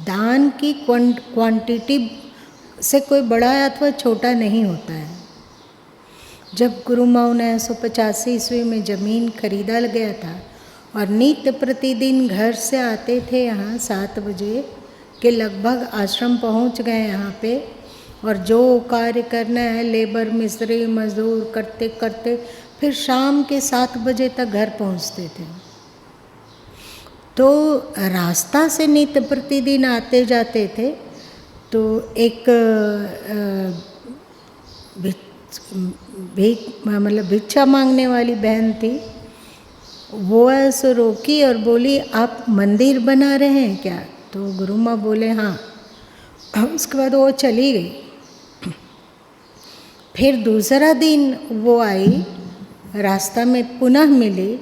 दान की क्वांटिटी से कोई बड़ा अथवा छोटा नहीं होता है। जब गुरु माँ 1985 ईस्वी में ज़मीन खरीदा गया था और नित्य प्रतिदिन घर से आते थे यहाँ 7 बजे के लगभग आश्रम पहुँच गए यहाँ पे, और जो कार्य करना है लेबर मिस्त्री मजदूर करते करते फिर शाम के 7 बजे तक घर पहुँचते थे। तो रास्ता से नित्य प्रतिदिन आते जाते थे। तो एक मतलब भिक्षा मांगने वाली बहन थी, वो ऐसे रोकी और बोली आप मंदिर बना रहे हैं क्या? तो गुरु माँ बोले हाँ। उसके बाद वो चली गई। फिर दूसरा दिन वो आई, रास्ता में पुनः मिली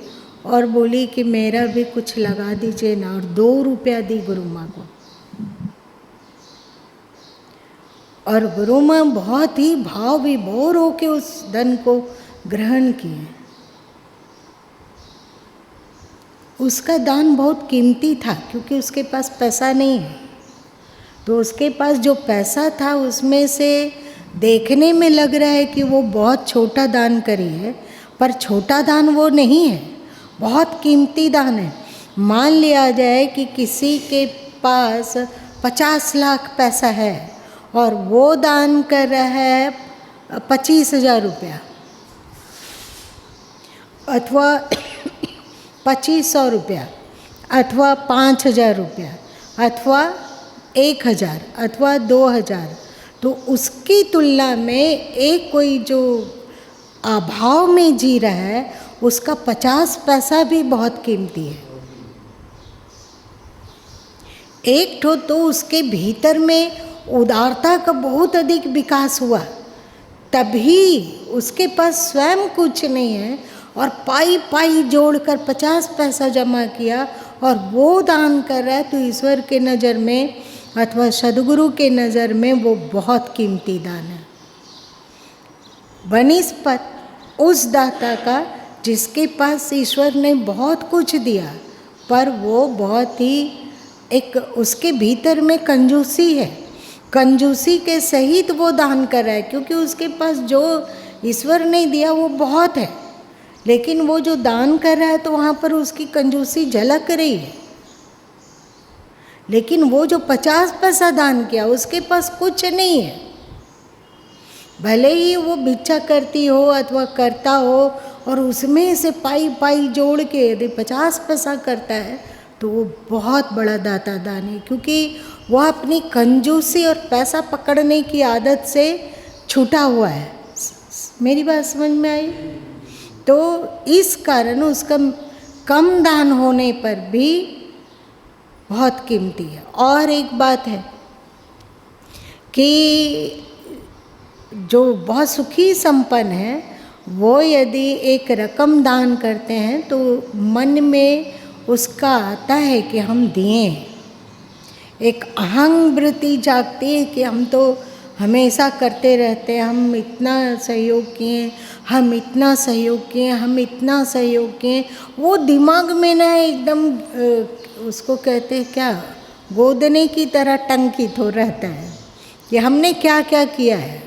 और बोली कि मेरा भी कुछ लगा दीजिए ना, और 2 रुपया दी गुरु माँ को। और गुरु माँ बहुत ही भाव विभोर होके उस धन को ग्रहण किए। उसका दान बहुत कीमती था क्योंकि उसके पास पैसा नहीं है। तो उसके पास जो पैसा था उसमें से देखने में लग रहा है कि वो बहुत छोटा दान करी है, पर छोटा दान वो नहीं है, बहुत कीमती दान है। मान लिया जाए कि किसी के पास 50 लाख पैसा है और वो दान कर रहा है 25,000 रुपया अथवा 2500 रुपया अथवा 5,000 रुपया अथवा 1,000 अथवा 2,000, तो उसकी तुलना में एक कोई जो अभाव में जी रहा है उसका 50 पैसा भी बहुत कीमती है। एक ठो तो उसके भीतर में उदारता का बहुत अधिक विकास हुआ, तभी उसके पास स्वयं कुछ नहीं है और पाई पाई जोड़कर 50 पैसा जमा किया और वो दान कर रहा है, तो ईश्वर के नज़र में अथवा सदगुरु के नज़र में वो बहुत कीमती दान है बनिस्पत उस दाता का जिसके पास ईश्वर ने बहुत कुछ दिया, पर वो बहुत ही एक उसके भीतर में कंजूसी है। कंजूसी के सहित वो दान कर रहा है क्योंकि उसके पास जो ईश्वर ने दिया वो बहुत है, लेकिन वो जो दान कर रहा है तो वहाँ पर उसकी कंजूसी झलक रही है। लेकिन वो जो 50 पैसा दान किया उसके पास कुछ नहीं है, भले ही वो भिक्षा करती हो अथवा करता हो और उसमें से पाई पाई जोड़ के यदि 50 पैसा करता है तो वो बहुत बड़ा दाता दान है, क्योंकि वह अपनी कंजूसी और पैसा पकड़ने की आदत से छूटा हुआ है। मेरी बात समझ में आई? तो इस कारण उसका कम दान होने पर भी बहुत कीमती है। और एक बात है कि जो बहुत सुखी संपन्न है वो यदि एक रकम दान करते हैं तो मन में उसका आता है कि हम दिए, एक अहंग वृत्ति जागती है कि हम तो हमेशा करते रहते हैं, हम इतना सहयोग किए, हम इतना सहयोग किए, हम इतना सहयोग किए। वो दिमाग में ना एकदम उसको कहते हैं क्या, गोदने की तरह टंकित हो रहता है कि हमने क्या क्या किया है।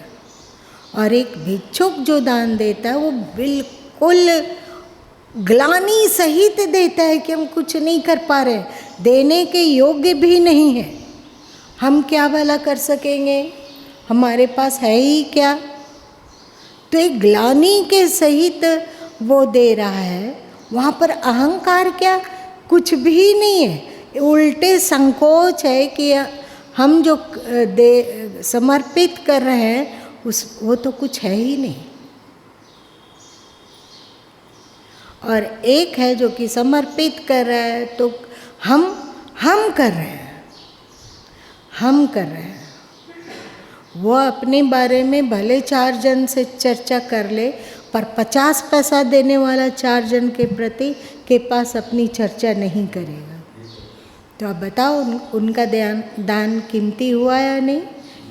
और एक भिक्षुक जो दान देता है वो बिल्कुल ग्लानि सहित देता है कि हम कुछ नहीं कर पा रहे, देने के योग्य भी नहीं है, हम क्या भला कर सकेंगे, हमारे पास है ही क्या। तो एक ग्लानि के सहित वो दे रहा है, वहाँ पर अहंकार क्या, कुछ भी नहीं है, उल्टे संकोच है कि हम जो समर्पित कर रहे हैं वो तो कुछ है ही नहीं। और एक है जो कि समर्पित कर रहा है, तो हम कर रहे हैं, हम कर रहे हैं। वो अपने बारे में भले 4 जन से चर्चा कर ले, पर 50 पैसा देने वाला 4 जन के प्रति के पास अपनी चर्चा नहीं करेगा। तो अब बताओ उनका दान कीमती हुआ या नहीं?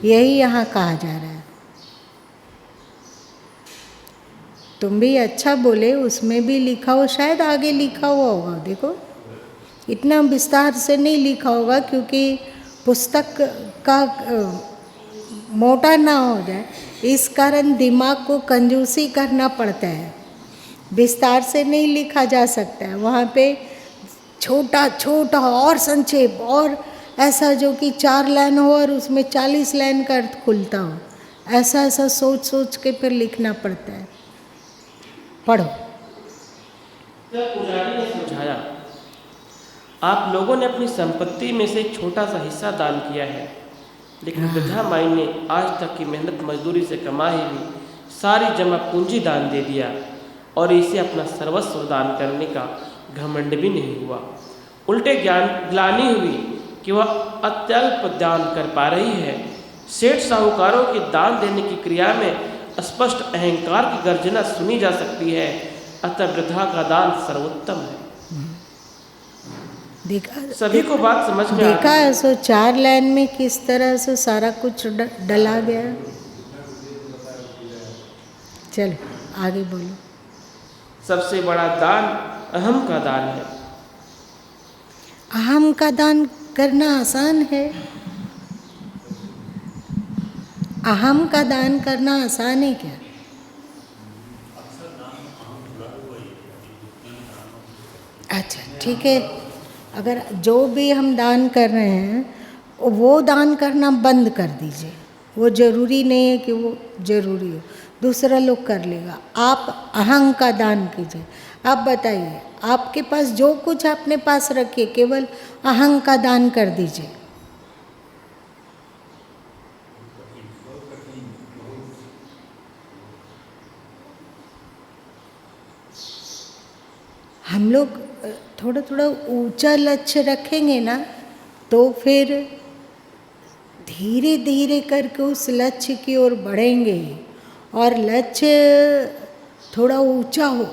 यही यहाँ कहा जा रहा है। तुम भी अच्छा बोले, उसमें भी लिखा हो, शायद आगे लिखा हुआ होगा, देखो इतना विस्तार से नहीं लिखा होगा क्योंकि पुस्तक का मोटा ना हो जाए, इस कारण दिमाग को कंजूसी करना पड़ता है। विस्तार से नहीं लिखा जा सकता है, वहाँ पे छोटा छोटा और संक्षेप और ऐसा जो कि 4 लाइन हो और उसमें 40 लाइन का अर्थ खुलता हो, ऐसा ऐसा सोच सोच के फिर लिखना पड़ता है। पढ़ो। पुजारी ने समझाया, आप लोगों ने अपनी संपत्ति में से एक छोटा सा हिस्सा दान किया है, लेकिन वृद्धा माई ने आज तक की मेहनत मजदूरी से कमाई हुई सारी जमा पूंजी दान दे दिया और इसे अपना सर्वस्व दान करने का घमंड भी नहीं हुआ। उल्टे ग्लानि हुई कि वह अत्यल्प दान कर पा रही है। सेठ साहूकारों के दान देने की क्रिया में स्पष्ट अहंकार की गर्जना सुनी जा सकती है, अतः वृद्धा का दान सर्वोत्तम है। देखा, सभी को बात समझ में देखा है। सो 4 लाइन में किस तरह से सारा कुछ डला गया। चलो आगे बोलो। सबसे बड़ा दान अहम का दान है। अहम का दान करना आसान है। अहम का दान करना आसान है क्या? अच्छा ठीक है, अगर जो भी हम दान कर रहे हैं वो दान करना बंद कर दीजिए। वो ज़रूरी नहीं है कि वो ज़रूरी हो, दूसरा लोग कर लेगा। आप अहं का दान कीजिए। आप बताइए, आपके पास जो कुछ अपने पास रखिए, केवल अहं का दान कर दीजिए। हम लोग थोड़ा थोड़ा ऊंचा लक्ष्य रखेंगे ना, तो फिर धीरे धीरे करके उस लक्ष्य की ओर बढ़ेंगे। और लक्ष्य थोड़ा ऊंचा हो,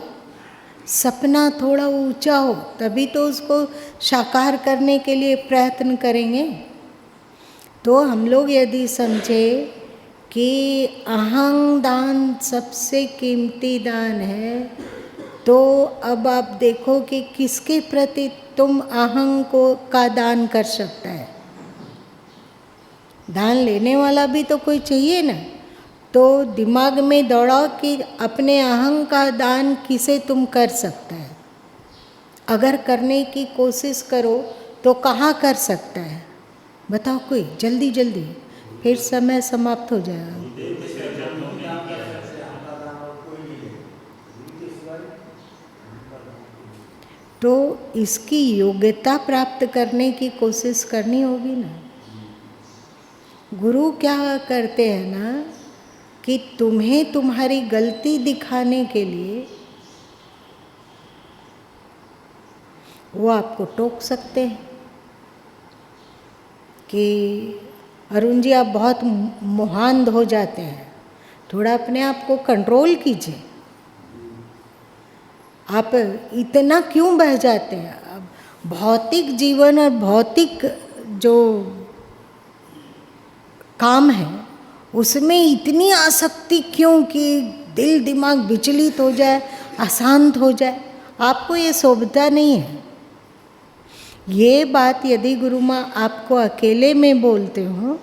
सपना थोड़ा ऊंचा हो, तभी तो उसको साकार करने के लिए प्रयत्न करेंगे। तो हम लोग यदि समझे कि अहं दान सबसे कीमती दान है, तो अब आप देखो कि किसके प्रति तुम अहं का दान कर सकता है। दान लेने वाला भी तो कोई चाहिए ना। तो दिमाग में दौड़ाओ कि अपने अहं का दान किसे तुम कर सकता है। अगर करने की कोशिश करो तो कहाँ कर सकता है, बताओ कोई, जल्दी जल्दी, फिर समय समाप्त हो जाएगा। तो इसकी योग्यता प्राप्त करने की कोशिश करनी होगी ना। गुरु क्या करते हैं ना कि तुम्हें तुम्हारी गलती दिखाने के लिए वो आपको टोक सकते हैं कि अरुण जी आप बहुत मोहांध हो जाते हैं, थोड़ा अपने आप को कंट्रोल कीजिए, आप इतना क्यों बह जाते हैं। अब भौतिक जीवन और भौतिक जो काम है उसमें इतनी आसक्ति क्यों कि दिल दिमाग विचलित हो जाए, अशांत हो जाए। आपको ये शोभता नहीं है। ये बात यदि गुरु माँ आपको अकेले में बोलते हो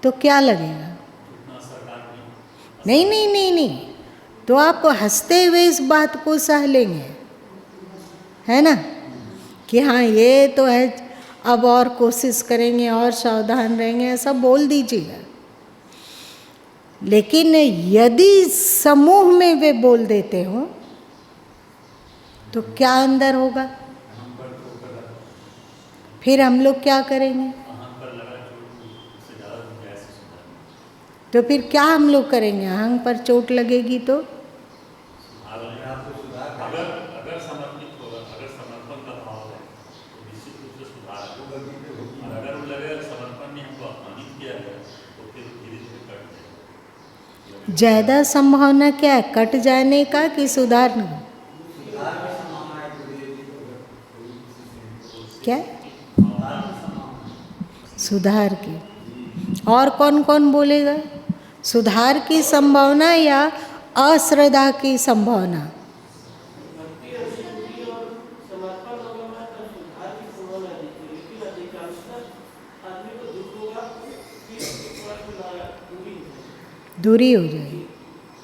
तो क्या लगेगा? नहीं नहीं नहीं नहीं, तो आप हंसते हुए इस बात को सह लेंगे, है ना, कि हाँ ये तो है, अब और कोशिश करेंगे और सावधान रहेंगे, ऐसा बोल दीजिएगा। लेकिन यदि समूह में वे बोल देते हो तो क्या अंदर होगा? फिर हम लोग क्या करेंगे? तो फिर क्या हम लोग करेंगे? अहं पर चोट लगेगी तो अगर समर्पित होगा, अगर समर्पण का भाव है तो निश्चित रूप से सुधार होगा। और अगर वो लगेगा समर्पण ने हमको अपमानित किया है तो फिर धीरे धीरे कट जाएगा। ज़्यादा संभावना क्या है, कट जाने का कि सुधारने? क्या? सुधार की। और कौन कौन बोलेगा? सुधार की संभावना या अश्रद्धा की संभावना? समर्पण होगा तो सुधार की संभावना दिखती है, लेकिन अधिकांशतः आदमी दूरी हो जाएगी।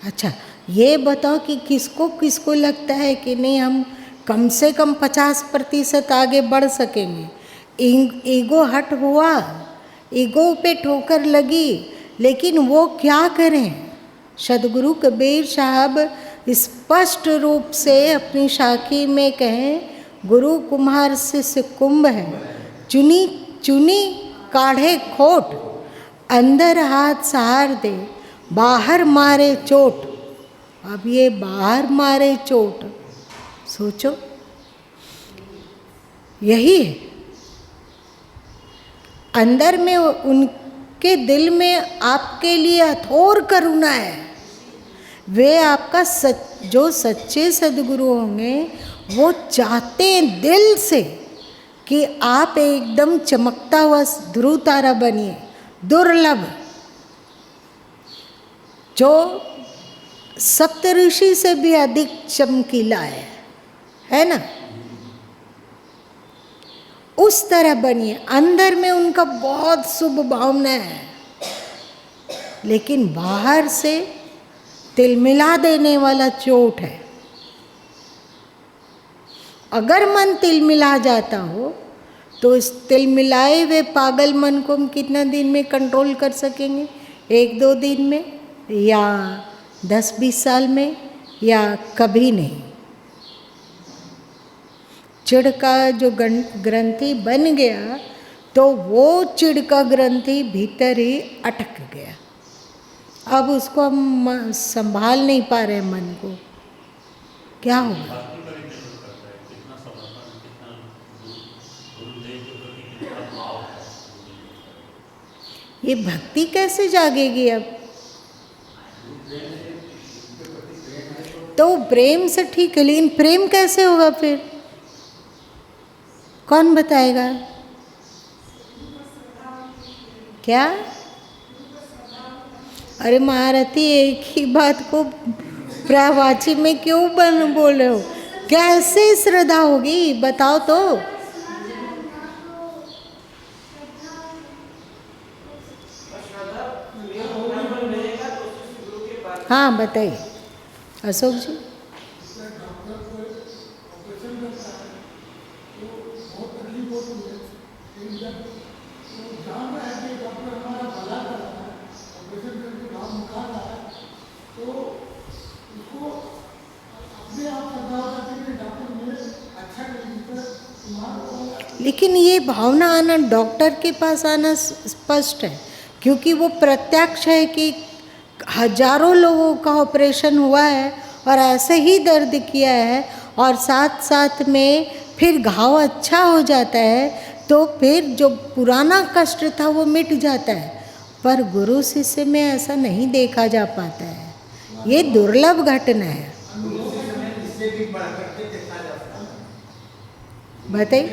अच्छा, ये बताओ कि किसको किसको लगता है कि नहीं हम कम से कम 50% आगे बढ़ सकेंगे। ईगो हट हुआ, ईगो पे ठोकर लगी, लेकिन वो क्या करें। सदगुरु कबीर साहब स्पष्ट रूप से अपनी साखी में कहें, गुरु कुम्हार शिष्य कुंभ है, चुनी चुनी काढ़े खोट, अंदर हाथ सहार दे, बाहर मारे चोट। अब ये बाहर मारे चोट, सोचो, यही है। अंदर में उनके दिल में आपके लिए अथोर करुणा है। वे आपका जो सच्चे सदगुरु होंगे वो चाहते हैं दिल से कि आप एकदम चमकता हुआ ध्रुव तारा बनिए, दुर्लभ, जो सप्तऋषि से भी अधिक चमकीला है ना। उस तरह बनिए। अंदर में उनका बहुत शुभ भावना है, लेकिन बाहर से तिलमिला देने वाला चोट है। अगर मन तिलमिला जाता हो तो इस तिलमिलाए हुए पागल मन को हम कितना दिन में कंट्रोल कर सकेंगे? 1-2 दिन में, या 10-20 साल में, या कभी नहीं। चिढ़ का जो ग्रंथि बन गया तो वो चिढ़ का ग्रंथि भीतर ही अटक गया। अब उसको हम संभाल नहीं पा रहे मन को। क्या होगा? ये भक्ति कैसे जागेगी अब? तो प्रेम से ठीक है, लेकिन प्रेम कैसे होगा फिर? कौन बताएगा? क्या? अरे महारथी, एक ही बात को प्रवाची में क्यों बोल रहे हो? कैसे श्रद्धा होगी बताओ तो। हाँ बताइए अशोक जी। लेकिन ये भावना आना, डॉक्टर के पास आना स्पष्ट है, क्योंकि वो प्रत्यक्ष है कि हजारों लोगों का ऑपरेशन हुआ है और ऐसे ही दर्द किया है, और साथ साथ में फिर घाव अच्छा हो जाता है, तो फिर जो पुराना कष्ट था वो मिट जाता है। पर गुरु शिष्य में ऐसा नहीं देखा जा पाता है। ये दुर्लभ घटना है। बताइए।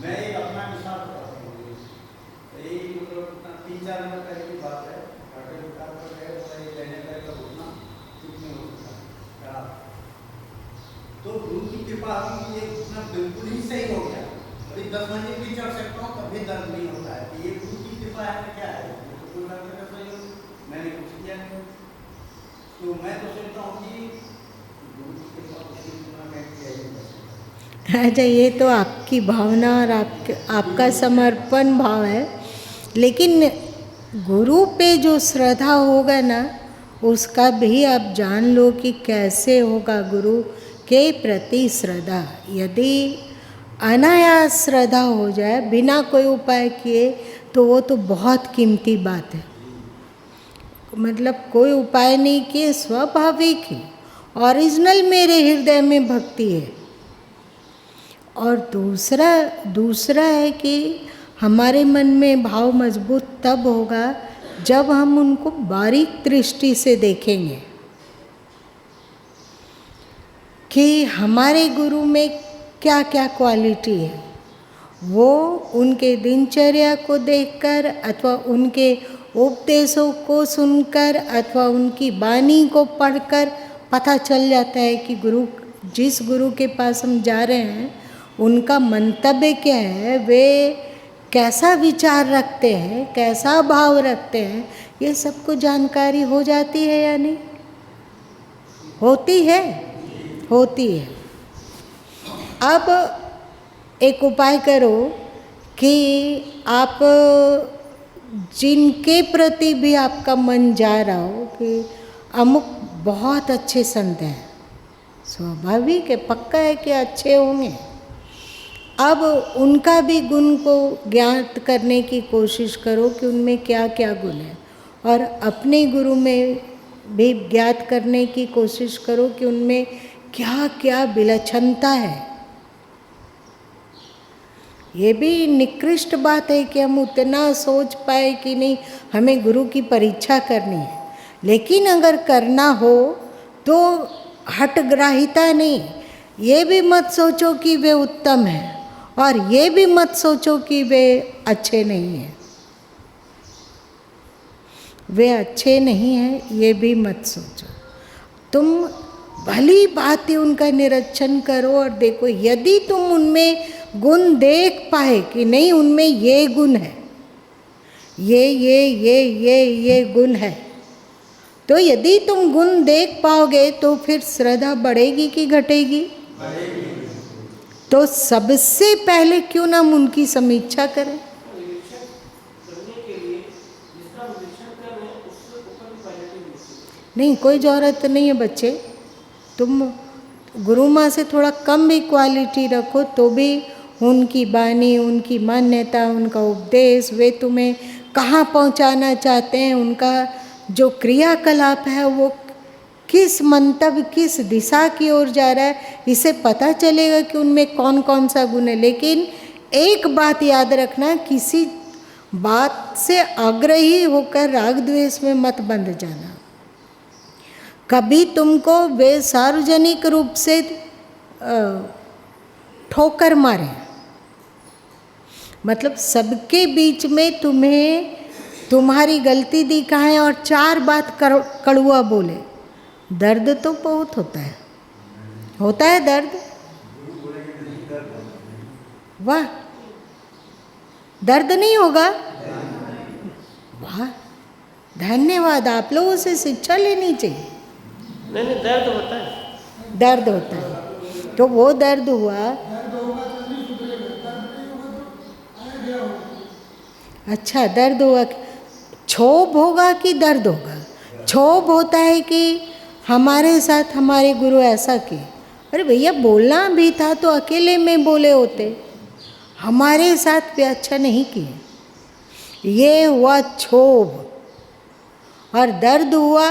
मैं एक अपना मिसाल बताता हूँ। यही मतलब 3-4 नंबर पहले की बात है। डॉक्टर दुकान पर गए, बोला ये लेने का घुटना ठीक नहीं हो सकता, खराब। तो गुरु की कृपा हुई, ये घुटना बिल्कुल ही सही हो गया। अभी 10 मंजिल भी चढ़ सकता हूँ, तभी दर्द नहीं होता है। ये गुरु की कृपा है तो क्या है? तो कोई डॉक्टर का सहयोग मैंने कुछ किया नहीं। तो मैं तो सोचता हूँ कि गुरु की कृपा उसी में मैं किया ही नहीं। अच्छा, ये तो आपकी भावना और आपका समर्पण भाव है, लेकिन गुरु पे जो श्रद्धा होगा ना, उसका भी आप जान लो कि कैसे होगा गुरु के प्रति श्रद्धा। यदि अनायास श्रद्धा हो जाए बिना कोई उपाय किए, तो वो तो बहुत कीमती बात है। मतलब कोई उपाय नहीं किए, स्वाभाविक ही ओरिजिनल मेरे हृदय में भक्ति है। और दूसरा है कि हमारे मन में भाव मजबूत तब होगा जब हम उनको बारीक दृष्टि से देखेंगे कि हमारे गुरु में क्या क्या क्वालिटी है। वो उनके दिनचर्या को देखकर, अथवा उनके उपदेशों को सुनकर, अथवा उनकी वाणी को पढ़कर पता चल जाता है कि जिस गुरु के पास हम जा रहे हैं उनका मंतव्य क्या है, वे कैसा विचार रखते हैं, कैसा भाव रखते हैं, ये सबको जानकारी हो जाती है या नहीं? होती है, होती है। अब एक उपाय करो कि आप जिनके प्रति भी आपका मन जा रहा हो कि अमुक बहुत अच्छे संत हैं, स्वाभाविक है, पक्का है कि अच्छे होंगे, अब उनका भी गुण को ज्ञात करने की कोशिश करो कि उनमें क्या क्या गुण है, और अपने गुरु में भी ज्ञात करने की कोशिश करो कि उनमें क्या क्या विलक्षणता है। ये भी निकृष्ट बात है कि हम उतना सोच पाए कि नहीं हमें गुरु की परीक्षा करनी है, लेकिन अगर करना हो तो हठग्राहिता नहीं, ये भी मत सोचो कि वे उत्तम हैं और ये भी मत सोचो कि वे अच्छे नहीं हैं। वे अच्छे नहीं हैं ये भी मत सोचो, तुम भली भांति उनका निरीक्षण करो और देखो, यदि तुम उनमें गुण देख पाए कि नहीं उनमें ये गुण है, ये गुण है, तो यदि तुम गुण देख पाओगे तो फिर श्रद्धा बढ़ेगी कि घटेगी? तो सबसे पहले क्यों ना हम उनकी समीक्षा करें। नहीं, कोई ज़रूरत नहीं है बच्चे, तुम गुरु माँ से थोड़ा कम भी क्वालिटी रखो तो भी उनकी वाणी, उनकी मान्यता, उनका उपदेश, वे तुम्हें कहाँ पहुँचाना चाहते हैं, उनका जो क्रियाकलाप है वो किस मंतव्य, किस दिशा की ओर जा रहा है, इसे पता चलेगा कि उनमें कौन कौन सा गुण है। लेकिन एक बात याद रखना, किसी बात से आग्रही होकर राग द्वेष में मत बंध जाना। कभी तुमको वे सार्वजनिक रूप से ठोकर मारे, मतलब सबके बीच में तुम्हें तुम्हारी गलती दिखाएं और 4 बात कड़वा बोले, दर्द तो बहुत होता है, होता है दर्द। वाह, दर्द नहीं होगा? वाह, धन्यवाद, आप लोगों से शिक्षा लेनी चाहिए। नहीं, दर्द होता है, दर्द होता है, तो वो दर्द हुआ। अच्छा, दर्द हुआ, क्षोभ होगा कि दर्द होगा? क्षोभ होता है कि हमारे साथ हमारे गुरु ऐसा किए, अरे भैया बोलना भी था तो अकेले में बोले होते, हमारे साथ भी अच्छा नहीं किए, ये हुआ क्षोभ। और दर्द हुआ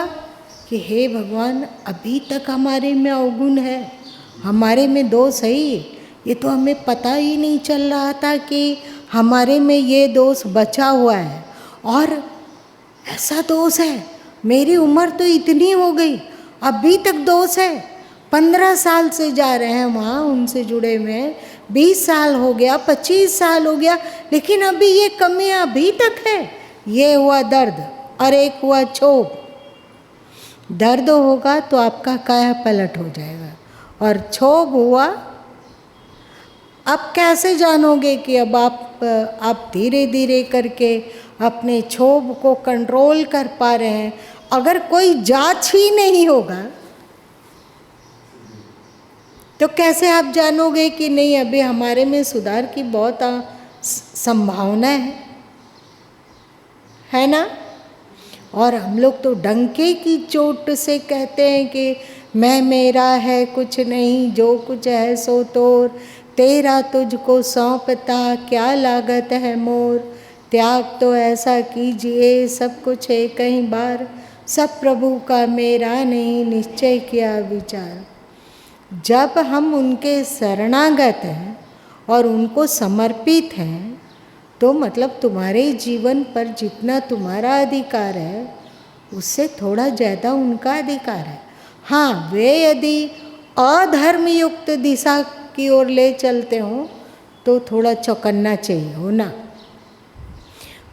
कि हे भगवान, अभी तक हमारे में अवगुण है, हमारे में दोष है, ये तो हमें पता ही नहीं चल रहा था कि हमारे में ये दोष बचा हुआ है, और ऐसा दोष है, मेरी उम्र तो इतनी हो गई अभी तक दोष है। 15 साल से जा रहे हैं वहाँ उनसे जुड़े हुए, 20 साल हो गया, 25 साल हो गया, लेकिन अभी ये कमियाँ अभी तक है। ये हुआ दर्द। और एक हुआ क्षोभ। दर्द होगा तो आपका काया पलट हो जाएगा, और क्षोभ हुआ, अब कैसे जानोगे कि अब आप धीरे धीरे करके अपने क्षोभ को कंट्रोल कर पा रहे हैं? अगर कोई जांच ही नहीं होगा तो कैसे आप जानोगे कि नहीं अभी हमारे में सुधार की बहुत संभावना है ना? और हम लोग तो डंके की चोट से कहते हैं कि मैं मेरा है कुछ नहीं, जो कुछ है सो तोर, तेरा तुझको सौंपता क्या लागत है मोर, त्याग तो ऐसा कीजिए सब कुछ है कई बार, सब प्रभु का मेरा नहीं निश्चय किया विचार। जब हम उनके शरणागत हैं और उनको समर्पित हैं तो मतलब तुम्हारे जीवन पर जितना तुम्हारा अधिकार है उससे थोड़ा ज़्यादा उनका अधिकार है। हाँ, वे यदि अधर्मयुक्त दिशा की ओर ले चलते हो तो थोड़ा चौकन्ना चाहिए हो ना।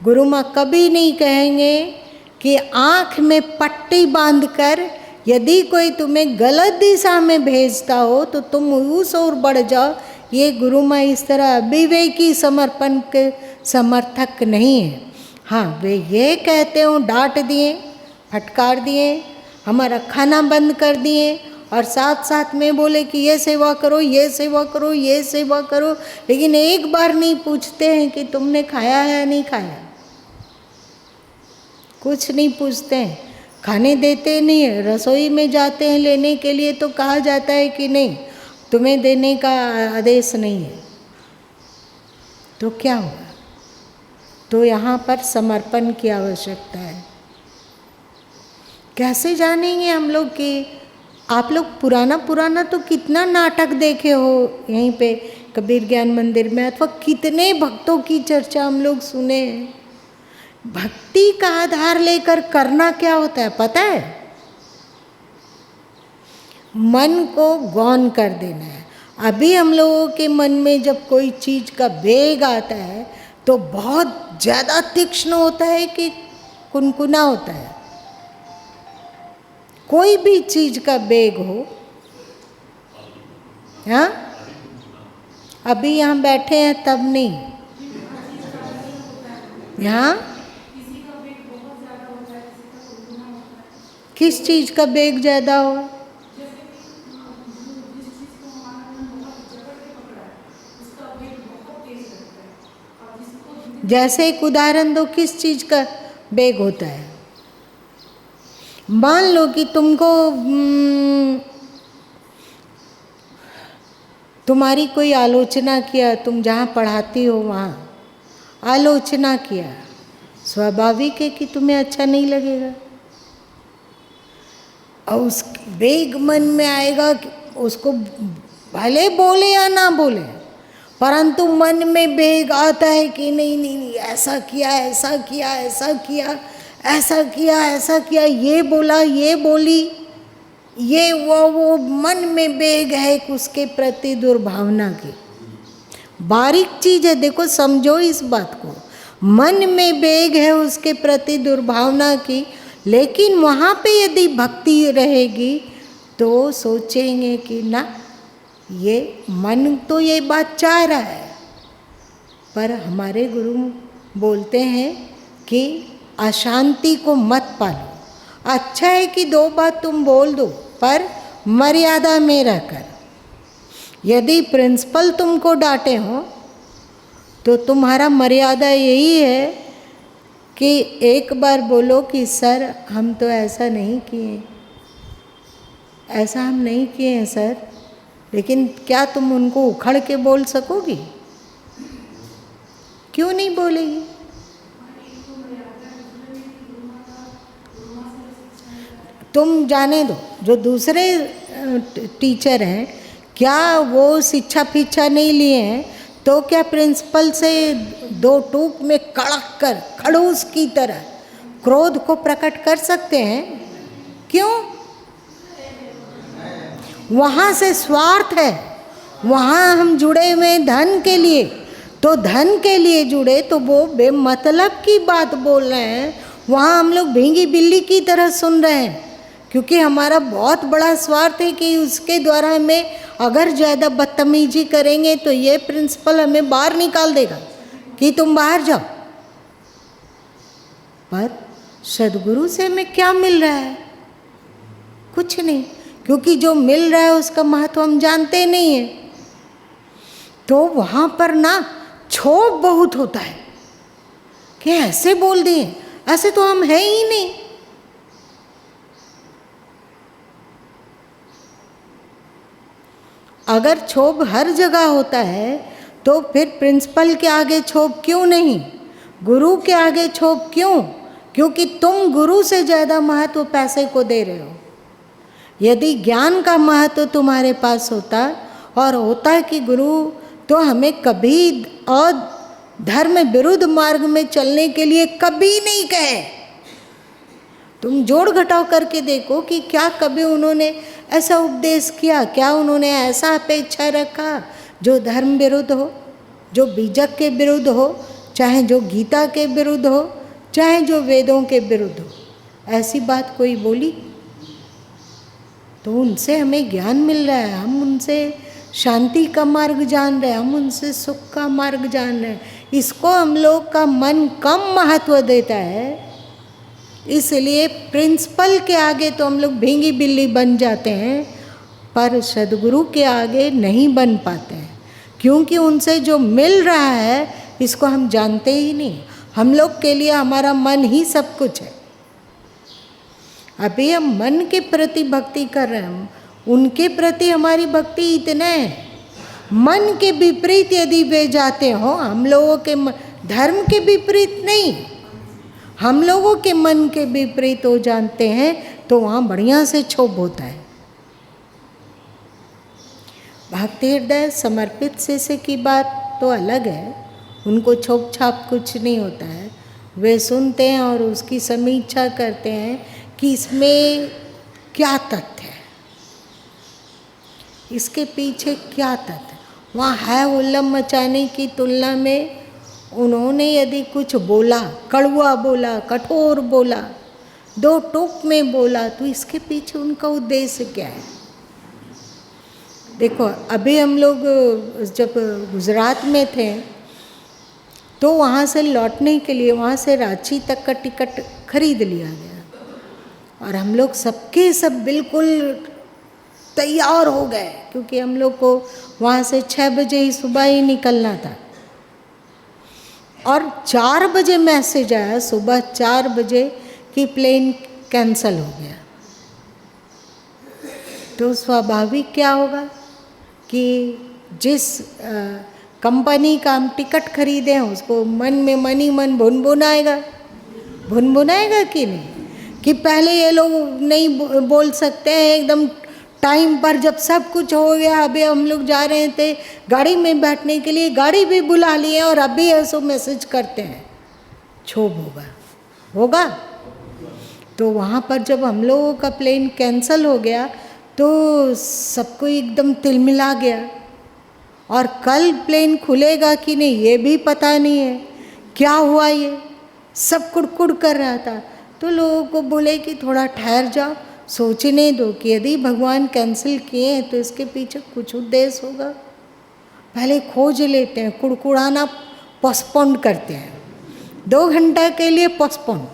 गुरु माँ कभी नहीं कहेंगे कि आँख में पट्टी बांधकर यदि कोई तुम्हें गलत दिशा में भेजता हो तो तुम उस ओर बढ़ जाओ। ये गुरु माँ इस तरह अविवेकी समर्पण के समर्थक नहीं है। हाँ, वे ये कहते हो डांट दिए, फटकार दिए, हमारा खाना बंद कर दिए और साथ साथ में बोले कि ये सेवा करो, ये सेवा करो, ये सेवा करो, लेकिन एक बार नहीं पूछते हैं कि तुमने खाया है या नहीं खाया। कुछ नहीं पूछते हैं, खाने देते नहीं है। रसोई में जाते हैं लेने के लिए तो कहा जाता है कि नहीं, तुम्हें देने का आदेश नहीं है। तो क्या हुआ? तो यहाँ पर समर्पण की आवश्यकता है। कैसे जानेंगे हम लोग कि आप लोग पुराना तो कितना नाटक देखे हो यहीं पे कबीर ज्ञान मंदिर में, अथवा कितने भक्तों की चर्चा हम लोग सुने हैं। भक्ति का आधार लेकर करना क्या होता है पता है? मन को गौण कर देना है। अभी हम लोगों के मन में जब कोई चीज का वेग आता है तो बहुत ज़्यादा तीक्ष्ण होता है कि कुनकुना होता है। कोई भी चीज का वेग हो, हाँ, अभी यहाँ बैठे हैं तब नहीं, यहाँ किस चीज का वेग ज्यादा हो? जैसे एक उदाहरण दो, किस चीज का वेग होता है? मान लो कि तुमको तुम्हारी कोई आलोचना किया, तुम जहाँ पढ़ाती हो वहाँ आलोचना किया, स्वाभाविक है कि तुम्हें अच्छा नहीं लगेगा और उस वेग मन में आएगा कि उसको भले बोले या ना बोले, परंतु मन में वेग आता है कि नहीं नहीं नहीं, ऐसा किया, ऐसा किया, ऐसा किया, ऐसा किया, ऐसा किया, ये बोला, ये बोली, ये वो मन में वेग है उसके प्रति दुर्भावना की। बारीक चीज है, देखो समझो इस बात को। मन में वेग है उसके प्रति दुर्भावना की, लेकिन वहाँ पे यदि भक्ति रहेगी तो सोचेंगे कि ना, ये मन तो ये बात चाह रहा है, पर हमारे गुरु बोलते हैं कि अशांति को मत पालो। अच्छा है कि दो बात तुम बोल दो, पर मर्यादा में रहकर। यदि प्रिंसिपल तुमको डांटे हो तो तुम्हारा मर्यादा यही है कि एक बार बोलो कि सर हम तो ऐसा नहीं किए, ऐसा हम नहीं किए हैं सर। लेकिन क्या तुम उनको उखड़ के बोल सकोगी? क्यों नहीं बोलेगी? तुम जाने दो, जो दूसरे टीचर हैं, क्या वो शिक्षा पीछा नहीं लिए हैं तो क्या प्रिंसिपल से दो टूक में कड़क कर खड़ूस की तरह क्रोध को प्रकट कर सकते हैं? क्यों? वहाँ से स्वार्थ है, वहाँ हम जुड़े हुए धन के लिए, तो धन के लिए जुड़े तो वो बेमतलब की बात बोल रहे हैं। वहाँ हम लोग भींगी बिल्ली की तरह सुन रहे हैं, क्योंकि हमारा बहुत बड़ा स्वार्थ है कि उसके द्वारा हमें अगर ज़्यादा बदतमीजी करेंगे तो ये प्रिंसिपल हमें बाहर निकाल देगा कि तुम बाहर जाओ। पर सदगुरु से हमें क्या मिल रहा है? कुछ नहीं, क्योंकि जो मिल रहा है उसका महत्व हम जानते नहीं हैं। तो वहाँ पर ना क्षोभ बहुत होता है कि ऐसे बोल दिए, ऐसे तो हम है ही नहीं। अगर क्षोभ हर जगह होता है तो फिर प्रिंसिपल के आगे क्षोभ क्यों नहीं? गुरु के आगे क्षोभ क्यों? क्योंकि तुम गुरु से ज़्यादा महत्व पैसे को दे रहे हो। यदि ज्ञान का महत्व तुम्हारे पास होता और होता है कि गुरु तो हमें कभी धर्म विरुद्ध मार्ग में चलने के लिए कभी नहीं कहे। तुम जोड़ घटाव करके देखो कि क्या कभी उन्होंने ऐसा उपदेश किया, क्या उन्होंने ऐसा अपेक्षा रखा जो धर्म विरुद्ध हो, जो बीजक के विरुद्ध हो, चाहे जो गीता के विरुद्ध हो, चाहे जो वेदों के विरुद्ध हो? ऐसी बात कोई बोली? तो उनसे हमें ज्ञान मिल रहा है, हम उनसे शांति का मार्ग जान रहे हैं, हम उनसे सुख का मार्ग जान रहे हैं। इसको हम लोग का मन कम महत्व देता है, इसलिए प्रिंसिपल के आगे तो हम लोग भींगी बिल्ली बन जाते हैं, पर सदगुरु के आगे नहीं बन पाते हैं, क्योंकि उनसे जो मिल रहा है इसको हम जानते ही नहीं। हम लोग के लिए हमारा मन ही सब कुछ है। अभी हम मन के प्रति भक्ति कर रहे हैं, उनके प्रति हमारी भक्ति इतना है। मन के विपरीत यदि वे जाते हो, हम लोगों के धर्म के विपरीत नहीं, हम लोगों के मन के विपरीत हो जानते हैं, तो वहाँ बढ़िया से क्षोभ होता है। भक्ति हृदय समर्पित शिष्य की बात तो अलग है, उनको छोप छाप कुछ नहीं होता है। वे सुनते हैं और उसकी समीक्षा करते हैं कि इसमें क्या तथ्य है, इसके पीछे क्या तथ्य है। वहाँ है उल्लम मचाने की तुलना में उन्होंने यदि कुछ बोला, कड़वा बोला, कठोर बोला, दो टोक में बोला, तो इसके पीछे उनका उद्देश्य क्या है। देखो, अभी हम लोग जब गुजरात में थे तो वहाँ से लौटने के लिए वहाँ से रांची तक का टिकट खरीद लिया गया और हम लोग सबके सब बिल्कुल तैयार हो गए, क्योंकि हम लोग को वहाँ से 6 बजे ही सुबह ही निकलना था। और 4 बजे मैसेज आया, सुबह 4 बजे कि प्लेन कैंसल हो गया। तो स्वाभाविक क्या होगा कि जिस कंपनी का हम टिकट खरीदे हैं उसको मन में मन ही मन भुनभुनाएगा कि नहीं, कि पहले ये लोग नहीं बोल सकते हैं एकदम टाइम पर, जब सब कुछ हो गया, अभी हम लोग जा रहे थे गाड़ी में बैठने के लिए, गाड़ी भी बुला लिए और अभी ऐसो मैसेज करते हैं, क्षोभ होगा। तो वहाँ पर जब हम लोगों का प्लेन कैंसल हो गया तो सबको एकदम तिलमिला गया, और कल प्लेन खुलेगा कि नहीं ये भी पता नहीं है, क्या हुआ ये सब कुड़कुड़ कर रहा था। तो लोगों को बोले कि थोड़ा ठहर जाओ, सोचने दो कि यदि भगवान कैंसिल किए हैं तो इसके पीछे कुछ उद्देश्य होगा। पहले खोज लेते हैं, कुड़कुड़ाना पोस्टपोन करते हैं, 2 घंटा के लिए पोस्टपोन,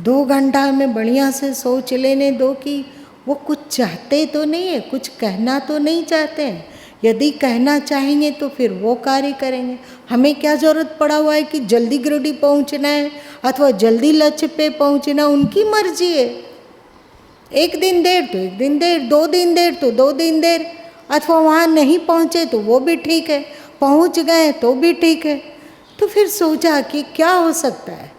2 घंटा में बढ़िया से सोच लेने दो कि वो कुछ चाहते तो नहीं है, कुछ कहना तो नहीं चाहते हैं। यदि कहना चाहेंगे तो फिर वो कार्य करेंगे। हमें क्या ज़रूरत पड़ा हुआ है कि जल्दी गिरडी पहुंचना है अथवा जल्दी लक्ष्य पे पहुंचना, उनकी मर्जी है। 1 दिन देर तो 1 दिन देर, 2 दिन देर तो 2 दिन देर, अथवा वहाँ नहीं पहुँचे तो वो भी ठीक है, पहुँच गए तो भी ठीक है। तो फिर सोचा कि क्या हो सकता है।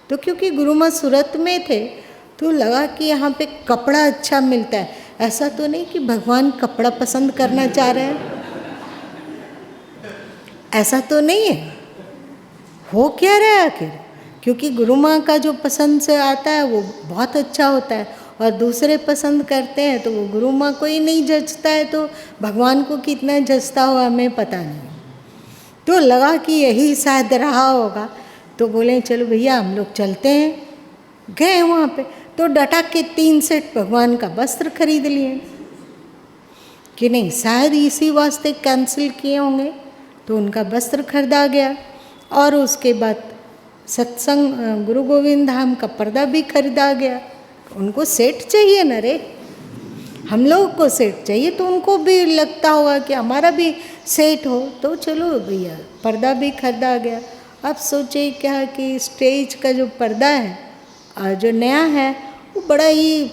तो क्योंकि गुरुमा सूरत में थे तो लगा कि यहाँ पे कपड़ा अच्छा मिलता है। ऐसा तो नहीं कि भगवान कपड़ा पसंद करना चाह रहे हैं, ऐसा तो नहीं है। हो क्या रहा है आखिर, क्योंकि गुरु माँ का जो पसंद से आता है वो बहुत अच्छा होता है, और दूसरे पसंद करते हैं तो वो गुरु माँ को ही नहीं जचता है, तो भगवान को कितना जचता हो हमें पता नहीं। तो लगा कि यही शायद रहा होगा, तो बोले चलो भैया हम लोग चलते हैं। गए वहाँ पे तो डटक के 3 सेट भगवान का वस्त्र खरीद लिए कि नहीं, शायद इसी वास्ते कैंसिल किए होंगे। तो उनका वस्त्र खरीदा गया, और उसके बाद सत्संग गुरु गोविंद धाम का पर्दा भी खरीदा गया। उनको सेट चाहिए न रे, हम लोगों को सेट चाहिए, तो उनको भी लगता होगा कि हमारा भी सेट हो। तो चलो भैया पर्दा भी खरीदा गया। अब सोचे क्या कि स्टेज का जो पर्दा है जो नया है वो बड़ा ही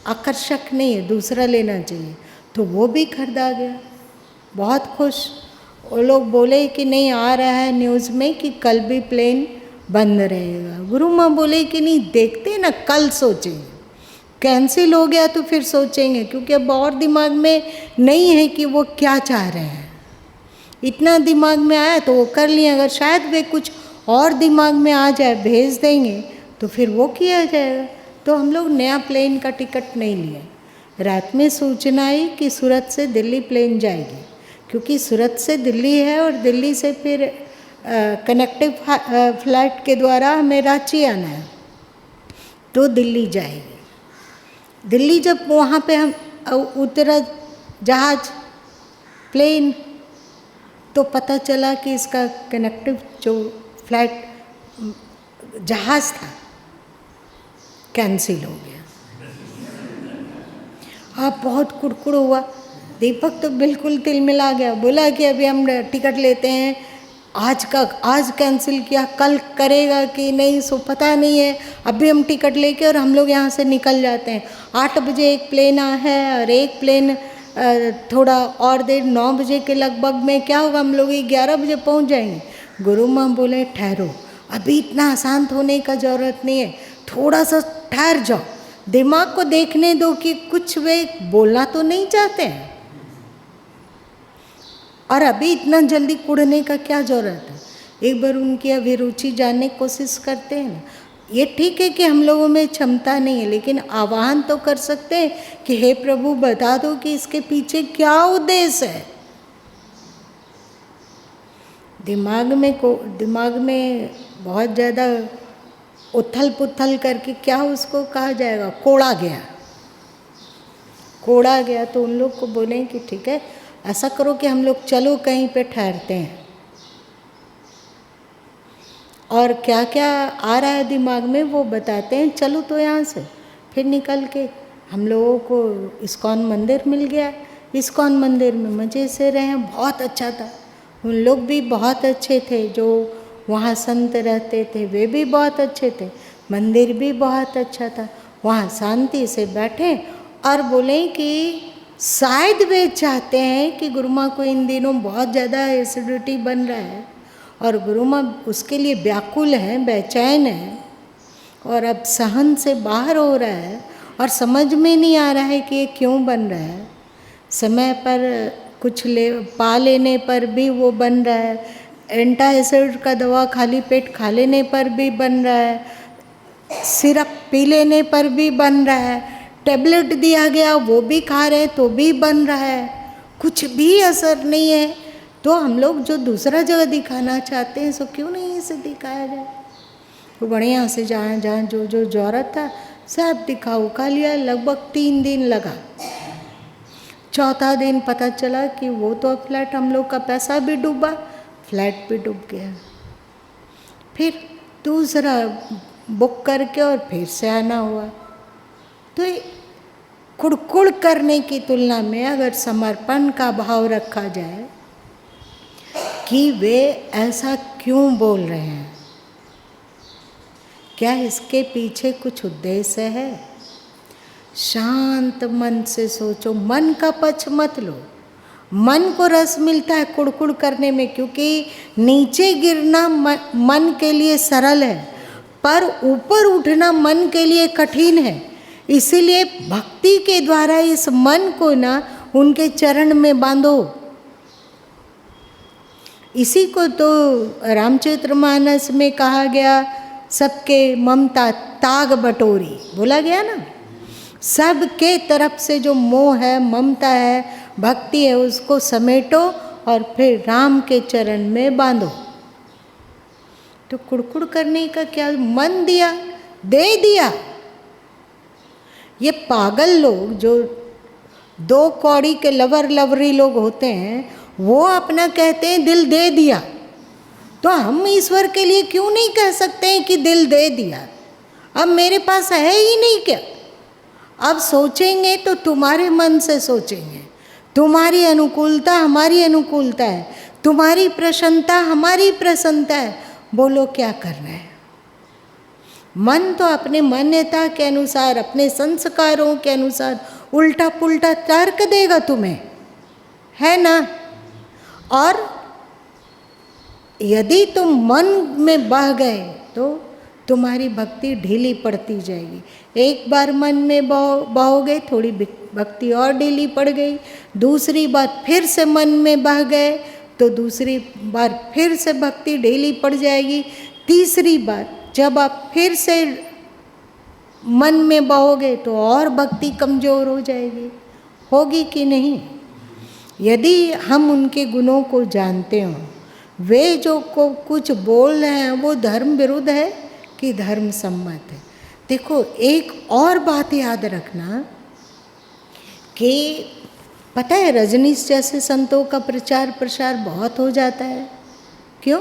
आकर्षक नहीं है, दूसरा लेना चाहिए, तो वो भी खरीदा गया। बहुत खुश वो लोग बोले कि नहीं, आ रहा है न्यूज़ में कि कल भी प्लेन बंद रहेगा। गुरु माँ बोले कि नहीं, देखते ना, कल सोचेंगे, कैंसिल हो गया तो फिर सोचेंगे, क्योंकि अब और दिमाग में नहीं है कि वो क्या चाह रहे हैं। इतना दिमाग में आया तो वो कर लिए, अगर शायद वे कुछ और दिमाग में आ जाए भेज देंगे तो फिर वो किया जाएगा। तो हम लोग नया प्लेन का टिकट नहीं लिए। रात में सूचना आई कि सूरत से दिल्ली प्लेन जाएगी, क्योंकि सूरत से दिल्ली है और दिल्ली से फिर कनेक्टिव फ्लाइट के द्वारा हमें रांची आना है, तो दिल्ली जाएगी। दिल्ली जब वहाँ पे हम उतरा जहाज प्लेन, तो पता चला कि इसका कनेक्टिव जो फ्लाइट जहाज़ था कैंसिल हो गया। आप बहुत कुड़कुड़ हुआ। दीपक तो बिल्कुल तिलमिला गया, बोला कि अभी हम टिकट लेते हैं, आज कैंसिल किया, कल करेगा कि नहीं सो पता नहीं है, अभी हम टिकट लेके और हम लोग यहाँ से निकल जाते हैं। 8 बजे एक प्लेन है और एक प्लेन थोड़ा और देर 9 बजे के लगभग में क्या होगा, हम लोग 11 बजे पहुँच जाएंगे। गुरु माँ बोले ठहरो, अभी इतना अशांत होने का ज़रूरत नहीं है, थोड़ा सा ठहर जाओ, दिमाग को देखने दो कि कुछ वे बोलना तो नहीं चाहते हैं और अभी इतना जल्दी कुड़ने का क्या ज़रूरत है। एक बार उनकी अभिरुचि जानने की कोशिश करते हैं ना। ये ठीक है कि हम लोगों में क्षमता नहीं है, लेकिन आह्वान तो कर सकते हैं कि हे प्रभु बता दो कि इसके पीछे क्या उद्देश्य है। दिमाग में बहुत ज़्यादा उथल पुथल करके क्या उसको कहा जाएगा, कोड़ा गया। तो उन लोग को बोलें कि ठीक है ऐसा करो कि हम लोग चलो कहीं पे ठहरते हैं, और क्या क्या आ रहा है दिमाग में वो बताते हैं। चलो तो यहाँ से फिर निकल के हम लोगों को इस्कॉन मंदिर मिल गया। इस्कॉन मंदिर में मज़े से रहे, बहुत अच्छा था। उन लोग भी बहुत अच्छे थे, जो वहाँ संत रहते थे वे भी बहुत अच्छे थे, मंदिर भी बहुत अच्छा था। वहाँ शांति से बैठे और बोले कि शायद वे चाहते हैं कि गुरु माँ को इन दिनों बहुत ज़्यादा एसिडिटी बन रहा है और गुरु माँ उसके लिए व्याकुल हैं, बेचैन हैं और अब सहन से बाहर हो रहा है और समझ में नहीं आ रहा है कि ये क्यों बन रहा है। समय पर कुछ पा लेने पर भी वो बन रहा है, एंटासिड का दवा खाली पेट खा लेने पर भी बन रहा है, सिरप पी लेने पर भी बन रहा है, टेबलेट दिया गया वो भी खा रहे तो भी बन रहा है, कुछ भी असर नहीं है। तो हम लोग जो दूसरा जगह दिखाना चाहते हैं सो क्यों नहीं इसे दिखाया जाए। तो बढ़िया से जहाँ जहाँ जो जो ज़रूरत था सब दिखा लिया। लगभग 3 दिन लगा। चौथा दिन पता चला कि वो तो फ्लैट हम लोग का पैसा भी डूबा, फ्लैट भी डूब गया। फिर दूसरा बुक करके और फिर से आना हुआ। तो कुड़कुड़ करने की तुलना में अगर समर्पण का भाव रखा जाए कि वे ऐसा क्यों बोल रहे हैं, क्या इसके पीछे कुछ उद्देश्य है, शांत मन से सोचो, मन का पक्ष मत लो। मन को रस मिलता है कुड़कुड़ करने में, क्योंकि नीचे गिरना मन के लिए सरल है पर ऊपर उठना मन के लिए कठिन है। इसीलिए भक्ति के द्वारा इस मन को ना उनके चरण में बांधो। इसी को तो रामचरितमानस में कहा गया, सबके ममता ताग बटोरी, बोला गया ना। सबके तरफ से जो मोह है, ममता है, भक्ति है, उसको समेटो और फिर राम के चरण में बांधो। तो कुड़कुड़ करने का क्या, मन दिया दे दिया। ये पागल लोग जो 2 कौड़ी के लवरी लोग होते हैं, वो अपना कहते हैं दिल दे दिया। तो हम ईश्वर के लिए क्यों नहीं कह सकते हैं कि दिल दे दिया? अब मेरे पास है ही नहीं क्या? अब सोचेंगे तो तुम्हारे मन से सोचेंगे, तुम्हारी अनुकूलता हमारी अनुकूलता है, तुम्हारी प्रसन्नता हमारी प्रसन्नता है। बोलो क्या करना है? मन तो अपने मान्यता के अनुसार, अपने संस्कारों के अनुसार उल्टा पुल्टा तर्क देगा तुम्हें, है ना। और यदि तुम मन में बह गए तो तुम्हारी भक्ति ढीली पड़ती जाएगी। एक बार मन में बहोगे, थोड़ी भक्ति और ढीली पड़ गई, दूसरी बार फिर से मन में बह गए तो दूसरी बार फिर से भक्ति ढीली पड़ जाएगी, तीसरी बार जब आप फिर से मन में बहोगे तो और भक्ति कमज़ोर हो जाएगी। होगी कि नहीं? यदि हम उनके गुणों को जानते हों, वे जो को कुछ बोल रहे हैं वो धर्म विरुद्ध है कि धर्म सम्मत है। देखो एक और बात याद रखना कि पता है रजनीश जैसे संतों का प्रचार प्रसार बहुत हो जाता है। क्यों?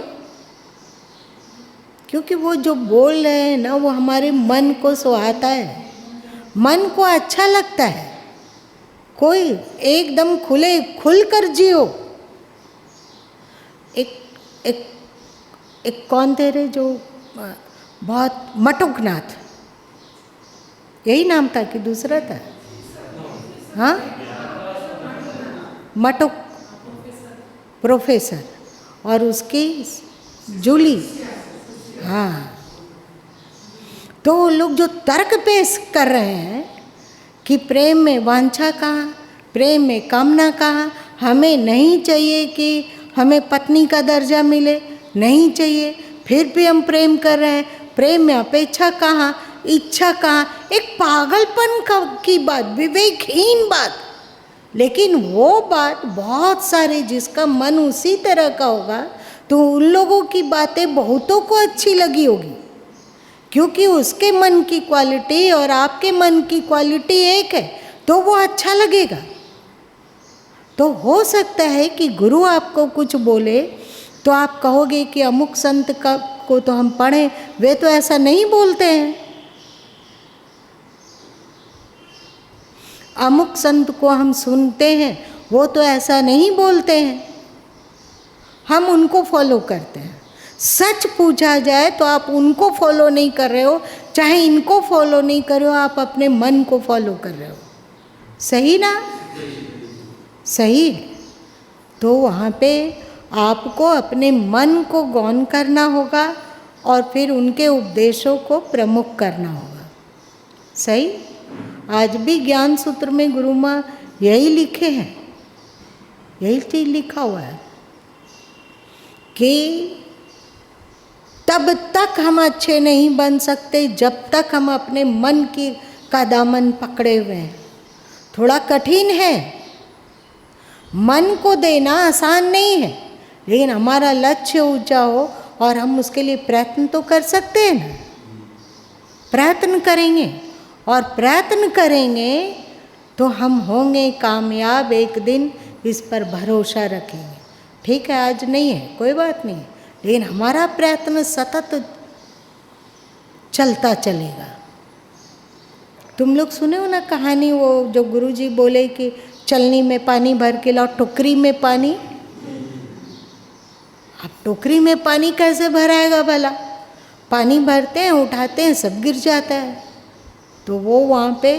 क्योंकि वो जो बोल रहे हैं ना वो हमारे मन को सुहाता है, मन को अच्छा लगता है। कोई एकदम खुल कर जियो। एक कौन थे रे जो बहुत मटुकनाथ, यही नाम था कि दूसरा था? हाँ, मटुक प्रोफेसर और उसकी जूली। हाँ, तो वो लोग जो तर्क पेश कर रहे हैं कि प्रेम में वांछा कहाँ, प्रेम में कामना कहाँ, हमें नहीं चाहिए कि हमें पत्नी का दर्जा मिले, नहीं चाहिए, फिर भी हम प्रेम कर रहे हैं, प्रेम में अपेक्षा कहाँ, इच्छा कहाँ। एक पागलपन की बात, विवेकहीन बात। लेकिन वो बात बहुत सारे जिसका मन उसी तरह का होगा तो उन लोगों की बातें बहुतों को अच्छी लगी होगी, क्योंकि उसके मन की क्वालिटी और आपके मन की क्वालिटी एक है, तो वो अच्छा लगेगा। तो हो सकता है कि गुरु आपको कुछ बोले तो आप कहोगे कि अमुक संत को तो हम पढ़ें, वे तो ऐसा नहीं बोलते हैं। अमुक संत को हम सुनते हैं, वो तो ऐसा नहीं बोलते हैं, हम उनको फॉलो करते हैं। सच पूछा जाए तो आप उनको फॉलो नहीं कर रहे हो, चाहे इनको फॉलो नहीं कर रहे हो, आप अपने मन को फॉलो कर रहे हो। सही ना? सही है। तो वहाँ पे आपको अपने मन को गौन करना होगा और फिर उनके उपदेशों को प्रमुख करना होगा। सही? आज भी ज्ञान सूत्र में गुरु माँ यही लिखे हैं, यही चीज लिखा हुआ है कि तब तक हम अच्छे नहीं बन सकते जब तक हम अपने मन का दामन पकड़े हुए हैं। थोड़ा कठिन है, मन को देना आसान नहीं है, लेकिन हमारा लक्ष्य ऊंचा हो और हम उसके लिए प्रयत्न तो कर सकते हैं ना। प्रयत्न करेंगे और प्रयत्न करेंगे तो हम होंगे कामयाब एक दिन, इस पर भरोसा रखेंगे। ठीक है, आज नहीं है, कोई बात नहीं, लेकिन हमारा प्रयत्न सतत चलता चलेगा। तुम लोग सुने हो ना कहानी, वो जो गुरुजी बोले कि चलनी में पानी भर के लाओ, टोकरी में पानी। अब टोकरी में पानी कैसे भराएगा भला? पानी भरते हैं, उठाते हैं, सब गिर जाता है। तो वो वहाँ पे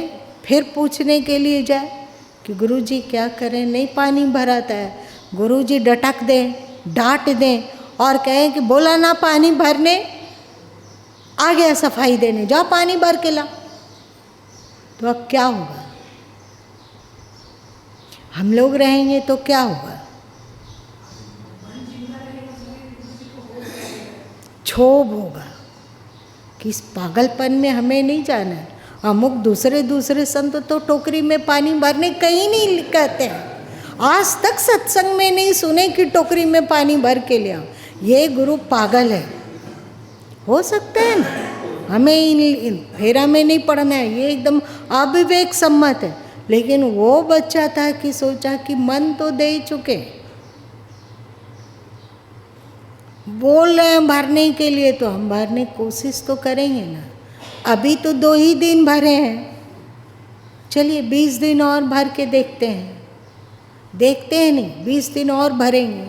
फिर पूछने के लिए जाए कि गुरुजी क्या करें, नहीं पानी भराता है। गुरुजी डटक दें, डांट दें और कहें कि बोला ना पानी भरने, आ गया सफाई देने, जाओ पानी भर के ला। तो अब क्या होगा? हम लोग रहेंगे तो क्या होगा? क्षोभ होगा कि इस पागलपन में हमें नहीं जाना है। अमुक दूसरे संत तो टोकरी में पानी भरने कहीं नहीं कहते हैं। आज तक सत्संग में नहीं सुने कि टोकरी में पानी भर के ले आओ। ये गुरु पागल है। हो सकता है ना, हमें इन फेरा में नहीं पड़ना है, ये एकदम अविवेक सम्मत है। लेकिन वो बच्चा था कि सोचा कि मन तो दे चुके, बोल रहे हैं भरने के लिए, तो हम भरने की कोशिश तो करेंगे ना। अभी तो 2 ही दिन भरे हैं, चलिए 20 दिन और भर के देखते हैं। देखते हैं नहीं, 20 दिन और भरेंगे,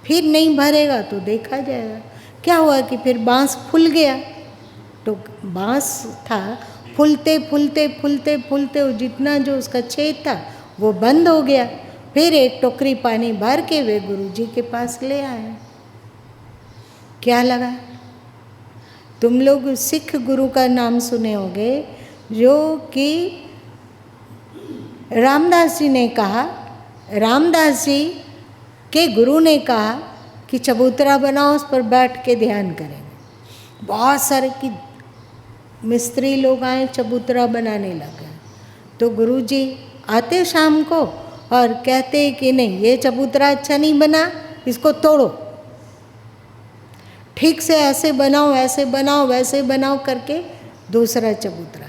फिर नहीं भरेगा तो देखा जाएगा। क्या हुआ कि फिर बांस फूल गया। तो बांस था, फूलते फूलते फूलते फूलते वो जितना जो उसका छेद था वो बंद हो गया। फिर एक टोकरी पानी भर के वे गुरुजी के पास ले आए। क्या लगा? तुम लोग सिख गुरु का नाम सुने होंगे, जो कि रामदास जी ने कहा, रामदास जी के गुरु ने कहा कि चबूतरा बनाओ, उस पर बैठ के ध्यान करेंगे। बहुत सारे कि मिस्त्री लोग आए, चबूतरा बनाने लगे। तो गुरुजी आते शाम को और कहते कि नहीं, ये चबूतरा अच्छा नहीं बना, इसको तोड़ो, ठीक से ऐसे बनाओ, ऐसे बनाओ, वैसे बनाओ करके दूसरा चबूतरा।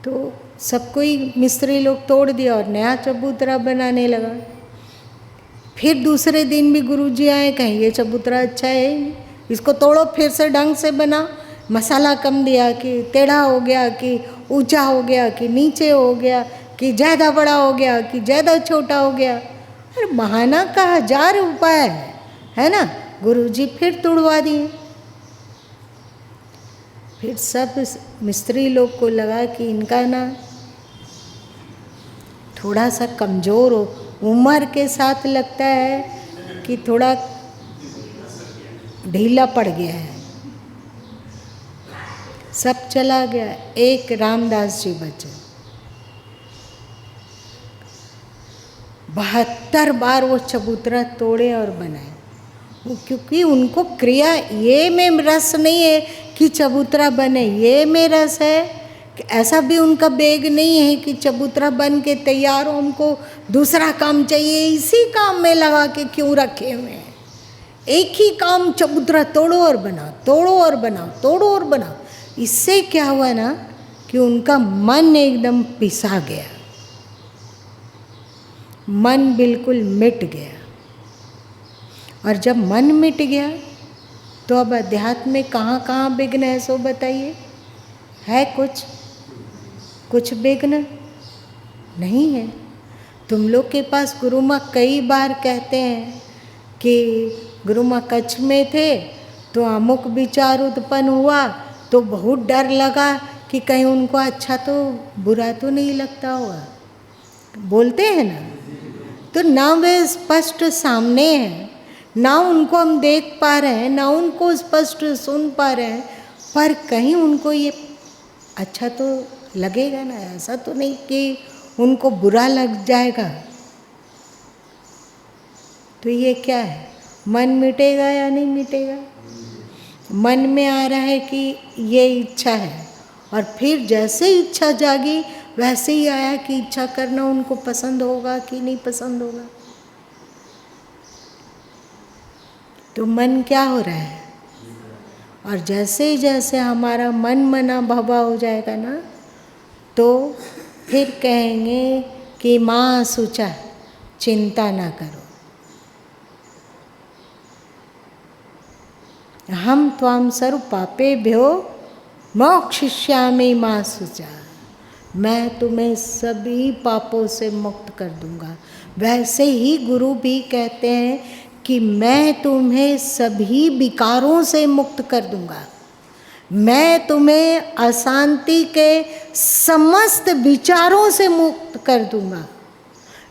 तो सब कोई मिस्त्री लोग तोड़ दिया और नया चबूतरा बनाने लगा। फिर दूसरे दिन भी गुरुजी आए, कहें ये चबूतरा अच्छा है ही नहीं, इसको तोड़ो, फिर से ढंग से बना। मसाला कम दिया कि टेढ़ा हो गया, कि ऊंचा हो गया, कि नीचे हो गया, कि ज़्यादा बड़ा हो गया, कि ज़्यादा छोटा हो गया। अरे बहाना का 1000 उपाय है ना। गुरुजी फिर तुड़वा दिए। फिर सब मिस्त्री लोग को लगा कि इनका ना थोड़ा सा कमज़ोर हो, उम्र के साथ लगता है कि थोड़ा ढीला पड़ गया है। सब चला गया, एक रामदास जी बचे। 72 बार वो चबूतरा तोड़े और बनाए, क्योंकि उनको क्रिया ये में रस नहीं है कि चबूतरा बने, ये में रस है कि ऐसा भी उनका बेग नहीं है कि चबूतरा बन के तैयार हो, हमको दूसरा काम चाहिए, इसी काम में लगा के क्यों रखे हुए हैं। एक ही काम, चबूतरा तोड़ो और बनाओ, तोड़ो और बनाओ, तोड़ो और बनाओ। इससे क्या हुआ ना कि उनका मन एकदम पिसा गया, मन बिल्कुल मिट गया। और जब मन मिट गया तो अब अध्यात्म में कहाँ कहाँ विघ्न है सो बताइए, है कुछ विघ्न नहीं है। तुम लोग के पास गुरु माँ कई बार कहते हैं कि गुरु माँ कच्छ में थे तो अमुक विचार उत्पन्न हुआ तो बहुत डर लगा कि कहीं उनको अच्छा तो बुरा तो नहीं लगता होगा, बोलते हैं ना। तो ना वे स्पष्ट सामने हैं, ना उनको हम देख पा रहे हैं, ना उनको स्पष्ट सुन पा रहे हैं, पर कहीं उनको ये अच्छा तो लगेगा ना, ऐसा तो नहीं कि उनको बुरा लग जाएगा। तो ये क्या है, मन मिटेगा या नहीं मिटेगा। मन में आ रहा है कि ये इच्छा है, और फिर जैसे इच्छा जागी वैसे ही आया कि इच्छा करना उनको पसंद होगा कि नहीं पसंद होगा। तो मन क्या हो रहा है, और जैसे ही जैसे हमारा मन मना भवा हो जाएगा ना, तो फिर कहेंगे कि माँ सूचा चिंता ना करो, हम त्वाम सर्व पापेभ्यो मोक्षयिष्यामि माँ सूचा, मैं तुम्हें सभी पापों से मुक्त कर दूंगा। वैसे ही गुरु भी कहते हैं कि मैं तुम्हें सभी विकारों से मुक्त कर दूंगा, मैं तुम्हें अशांति के समस्त विचारों से मुक्त कर दूंगा,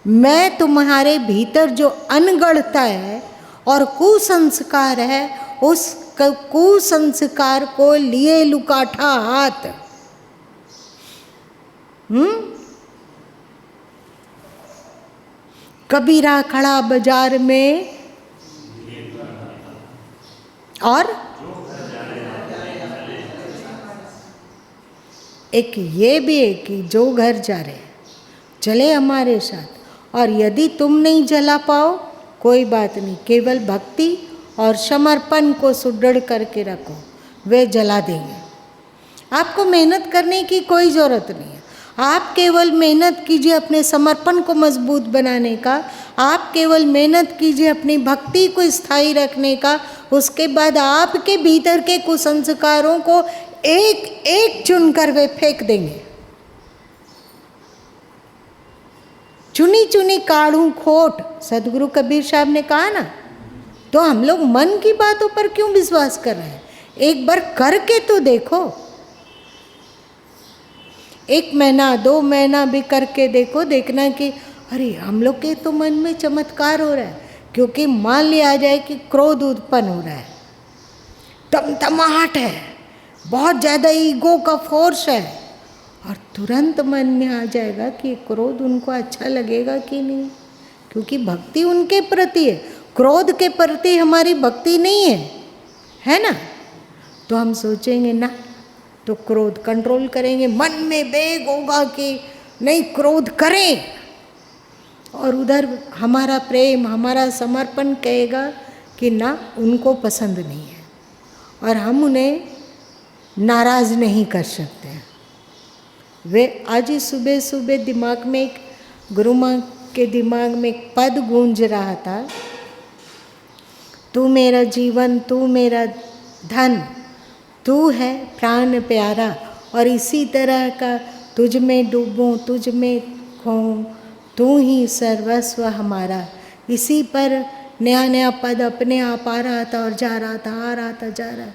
मैं तुम्हारे भीतर जो अनगढ़ता है और कुसंस्कार है, उस कुसंस्कार को लिए लुकाठा हाथ कबीरा खड़ा बाजार में, और एक ये भी है कि जो घर जा रहे चले हमारे साथ, और यदि तुम नहीं जला पाओ कोई बात नहीं, केवल भक्ति और समर्पण को सुदृढ़ करके रखो, वे जला देंगे। आपको मेहनत करने की कोई ज़रूरत नहीं है, आप केवल मेहनत कीजिए अपने समर्पण को मजबूत बनाने का, आप केवल मेहनत कीजिए अपनी भक्ति को स्थायी रखने का। उसके बाद आपके भीतर के कुसंस्कारों को एक एक चुनकर वे फेंक देंगे। चुनी चुनी काढ़ू खोट, सदगुरु कबीर साहब ने कहा ना। तो हम लोग मन की बातों पर क्यों विश्वास कर रहे हैं, एक बार करके तो देखो, 1 महीना 2 महीना भी करके देखो, देखना कि अरे हम लोग के तो मन में चमत्कार हो रहा है। क्योंकि मान लिया जाए कि क्रोध उत्पन्न हो रहा है, तमतमाहट है, बहुत ज़्यादा ईगो का फोर्स है, और तुरंत मन में आ जाएगा कि क्रोध उनको अच्छा लगेगा कि नहीं, क्योंकि भक्ति उनके प्रति है, क्रोध के प्रति हमारी भक्ति नहीं है ना। तो हम सोचेंगे ना, तो क्रोध कंट्रोल करेंगे, मन में वेग होगा कि नहीं क्रोध करें, और उधर हमारा प्रेम हमारा समर्पण कहेगा कि ना उनको पसंद नहीं है, और हम उन्हें नाराज़ नहीं कर सकते। वे आज ही सुबह सुबह दिमाग में एक गुरु माँ के दिमाग में एक पद गूंज रहा था, तू मेरा जीवन, तू मेरा धन, तू है प्राण प्यारा, और इसी तरह का तुझ में डूबूं, तुझ में खोऊं, तू ही सर्वस्व हमारा। इसी पर नया नया पद अपने आप आ रहा था और जा रहा था, आ रहा था, जा रहा,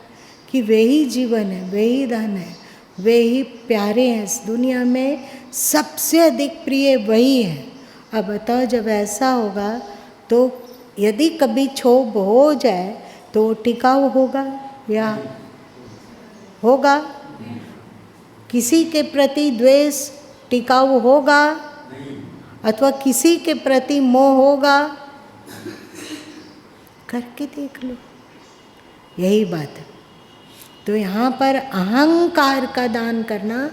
कि वे ही जीवन है, वे ही धन है, वे ही प्यारे हैं इस दुनिया में, सबसे अधिक प्रिय वही है। अब बताओ, जब ऐसा होगा तो यदि कभी क्षोभ हो जाए तो वो टिकाऊ होगा या होगा? किसी के प्रति द्वेष टिकाऊ होगा अथवा किसी के प्रति मोह होगा? करके देख लो, यही बात है। तो यहाँ पर अहंकार का दान करना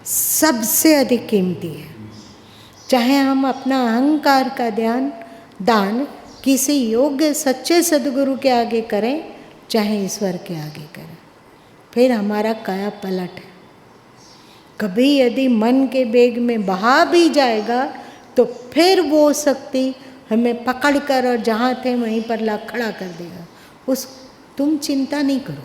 सबसे अधिक कीमती है। चाहे हम अपना अहंकार का दान किसी योग्य सच्चे सद्गुरु के आगे करें, चाहे ईश्वर के आगे करें, फिर हमारा काया पलट है। कभी यदि मन के वेग में बहा भी जाएगा तो फिर वो शक्ति हमें पकड़कर और जहाँ थे वहीं पर ला खड़ा कर देगा। तुम चिंता नहीं करो,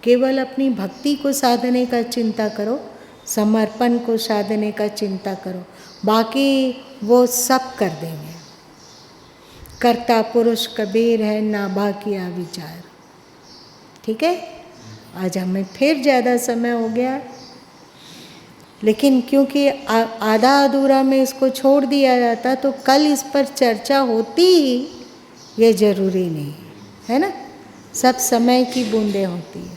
केवल अपनी भक्ति को साधने का चिंता करो, समर्पण को साधने का चिंता करो, बाकी वो सब कर देंगे। कर्ता पुरुष कबीर है, नाभा किया विचार। ठीक है, आज हमें फिर ज़्यादा समय हो गया, लेकिन क्योंकि आधा अधूरा में इसको छोड़ दिया जाता तो कल इस पर चर्चा होती ही, ये जरूरी नहीं है ना। सब समय की बूंदें होती है।